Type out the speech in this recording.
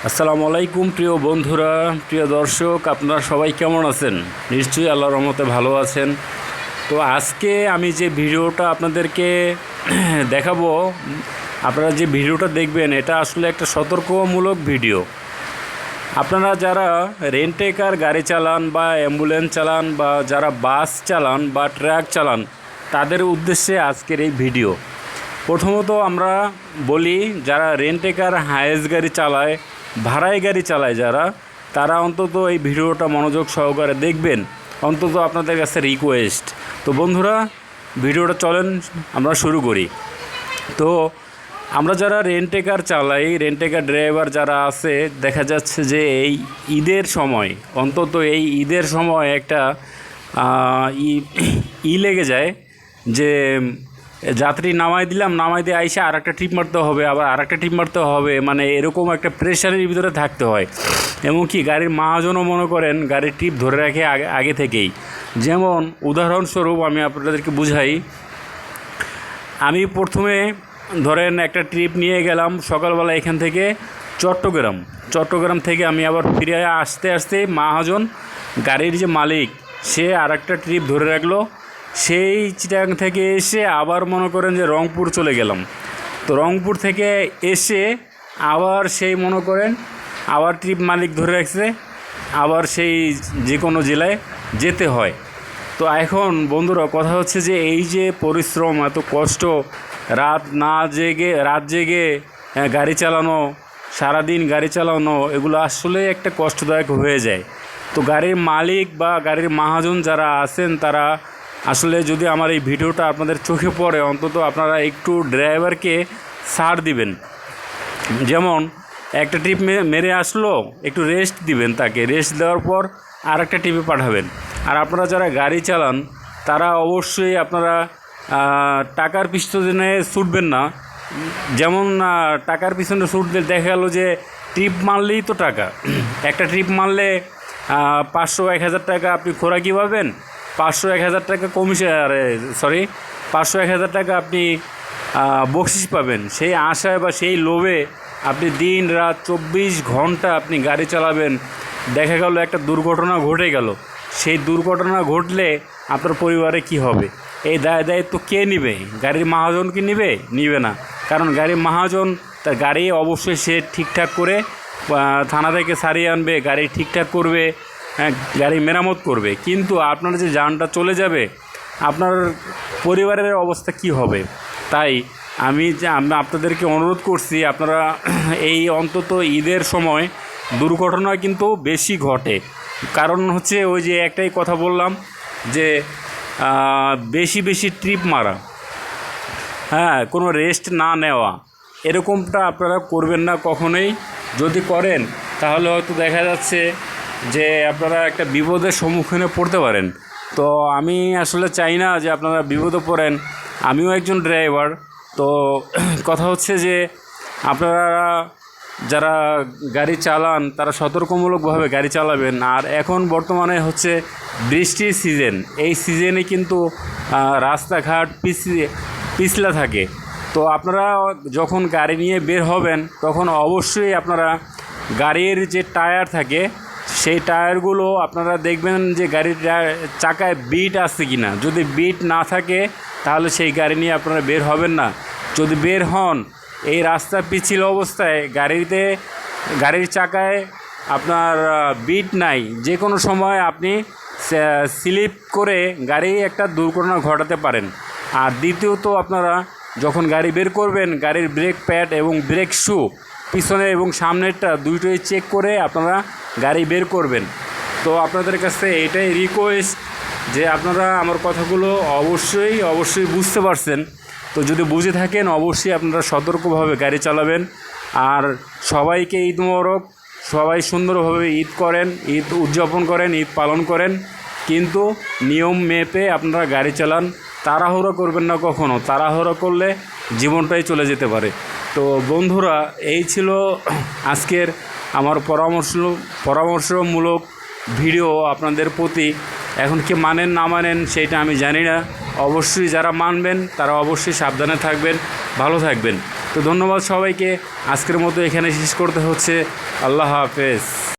আসসালামু আলাইকুম প্রিয় বন্ধুরা, প্রিয় দর্শক, আপনারা সবাই কেমন আছেন? নিশ্চয়ই আল্লাহর রহমতে ভালো আছেন। তো আজকে আমি যে ভিডিওটা আপনাদেরকে দেখাবো, আপনারা যে ভিডিওটা দেখবেন এটা আসলে একটা সতর্কমূলক ভিডিও। আপনারা যারা রেন্টে কার গাড়ি চালান বা অ্যাম্বুলেন্স চালান বা যারা বাস চালান বা ট্রাক চালান, তাদের উদ্দেশ্যে আজকের এই ভিডিও। প্রথমত আমরা বলি, যারা রেন্টে কার হায়েস্ট গাড়ি চালায়, ভাড়ায় গাড়ি চালায় যারা, তারা অন্তত এই ভিডিওটা মনোযোগ সহকারে দেখবেন, অন্তত আপনাদের কাছে রিকোয়েস্ট। তো বন্ধুরা, ভিডিওটা চলেন আমরা শুরু করি। তো আমরা যারা রেন্টে কার চালাই, রেন্টে কার ড্রাইভার যারা আছে, দেখা যাচ্ছে যে এই ঈদের সময়, অন্তত এই ঈদের সময় একটা লেগে যায় যে যাত্রী নামাই দিলাম, নামাই দিয়ে আইসা আর একটা ট্রিপ মারতে হবে, আবার আর একটা ট্রিপ মারতে হবে, মানে এরকম একটা প্রেশারের ভিতরে থাকতে হয়। এমনকি গাড়ির মহাজনও মনে করেন গাড়ির ট্রিপ ধরে রাখে আগে থেকেই। যেমন উদাহরণস্বরূপ আমি আপনাদেরকে বুঝাই। আমি প্রথমে ধরেন একটা ট্রিপ নিয়ে গেলাম সকালবেলা এখান থেকে চট্টগ্রাম থেকে আমি আবার ফিরে আসতে আসতে মহাজন গাড়ির যে মালিক, সে আর একটা ট্রিপ ধরে রাখলো। সেই চিটাগাং থেকে এসে আবার মনে করেন যে রংপুর চলে গেলাম। তো রংপুর থেকে এসে আবার সেই মনে করেন আবার ট্রিপ মালিক ধরে রাখছে, আবার সেই যে কোনো জেলায় যেতে হয়। তো এখন বন্ধুরা, কথা হচ্ছে যে এই যে পরিশ্রম, এত কষ্ট, রাত জেগে গাড়ি চালানো, সারাদিন গাড়ি চালানো, এগুলো আসলে একটা কষ্টদায়ক হয়ে যায়। তো গাড়ির মালিক বা গাড়ির মহাজন যারা আছেন, তারা আসলে যদি আমার এই ভিডিওটা আপনাদের চোখে পড়ে, অন্তত আপনারা একটু ড্রাইভারকে ছাড় দিবেন। যেমন একটা ট্রিপ মেরে আসলো, একটু রেস্ট দিবেন, তাকে রেস্ট দেওয়ার পর আর একটা ট্রিপে পাঠাবেন। আর আপনারা যারা গাড়ি চালান, তারা অবশ্যই আপনারা টাকার পিছনে ছুটবেন না। যেমন টাকার পিছনে ছুটলে দেখা গেল যে ট্রিপ মারলেই তো টাকা, একটা ট্রিপ মারলে 500-1000 টাকা আপনি খোরাকি পাবেন, 500-1000 টাকা কমিশন, 500-1000 টাকা আপনি বকশিস পাবেন। সেই আশায় বা সেই লোভে আপনি দিন রাত 24 ঘন্টা আপনি গাড়ি চালাবেন। দেখা গেল একটা দুর্ঘটনা ঘটে গেল, সেই দুর্ঘটনা ঘটলে আপনার পরিবারে কি হবে? এই দায়িত্ব কে নেবে? গাড়ির মহাজন কি নিবে না। কারণ গাড়ির মহাজন তার গাড়ি অবশ্যই সে ঠিকঠাক করে থানা থেকে সারিয়ে আনবে, গাড়ি ঠিকঠাক করবে, গাড়ি মেরামত করবে। কিন্তু আপনার যে যানটা চলে যাবে, আপনার পরিবারের অবস্থা কি হবে? তাই আমি আপনাদেরকে অনুরোধ করছি, আপনারা এই অন্তত ঈদের সময় দুর্ঘটনা কিন্তু বেশি ঘটে। কারণ হচ্ছে ওই যে একটাই কথা বললাম যে বেশি ট্রিপ মারা, কোনো রেস্ট না নেওয়া, এরকমটা আপনারা করবেন না কখনোই। যদি করেন তাহলে হয়তো দেখা যাচ্ছে যে আপনারা একটা বিপদের সম্মুখীনে পড়তে পারেন। তো আমি আসলে চাই না যে আপনারা বিপদে পড়েন। আমিও একজন ড্রাইভার। তো কথা হচ্ছে যে আপনারা যারা গাড়ি চালান, তারা সতর্কমূলকভাবে গাড়ি চালাবেন। আর এখন বর্তমানে হচ্ছে বৃষ্টির সিজন, এই সিজনে কিন্তু রাস্তাঘাট পিছলা থাকে। তো আপনারা যখন গাড়ি নিয়ে বের হবেন, তখন অবশ্যই আপনারা গাড়ির যে টায়ার থাকে, সেই টায়ারগুলো আপনারা দেখবেন যে গাড়ির চাকায় বিট আছে কি না। যদি বিট না থাকে, তাহলে সেই গাড়ি নিয়ে আপনারা বের হবেন না। যদি বের হন এই রাস্তা পিছিল অবস্থায়, গাড়ির চাকায় আপনার বিট নাই, যে কোনো সময় আপনি স্লিপ করে গাড়ি একটা দুর্ঘটনা ঘটাতে পারেন। আর দ্বিতীয়ত, আপনারা যখন গাড়ি বের করবেন, গাড়ির ব্রেক প্যাড এবং ব্রেক শু পিছনে এবং সামনেরটা দুইটোই চেক করে আপনারা গাড়ি বের করবেন। তো আপনাদের কাছে এটাই রিকোয়েস্ট যে আপনারা আমার কথাগুলো অবশ্যই বুঝতে পারছেন। তো যদি বুঝে থাকেন, অবশ্যই আপনারা সতর্কভাবে গাড়ি চালাবেন। আর সবাইকে ঈদ মোবারক। সবাই সুন্দরভাবে ঈদ করেন, ঈদ উদযাপন করেন, ঈদ পালন করেন, কিন্তু নিয়ম মেপে আপনারা গাড়ি চালান। তাড়াহুড়ো করবেন না কখনো, তাড়াহুড়ো করলে জীবনটাই চলে যেতে পারে। তো বন্ধুরা, এই ছিল আজকের আমার পরামর্শমূলক ভিডিও আপনাদের প্রতি। এখন কি মানেন না মানেন সেটা আমি জানি না। অবশ্যই যারা মানবেন তারা অবশ্যই সাবধানে থাকবেন, ভালো থাকবেন। তো তো ধন্যবাদ সবাইকে, আজকের মতো এখানে শেষ করতে হচ্ছে। আল্লাহ হাফেজ।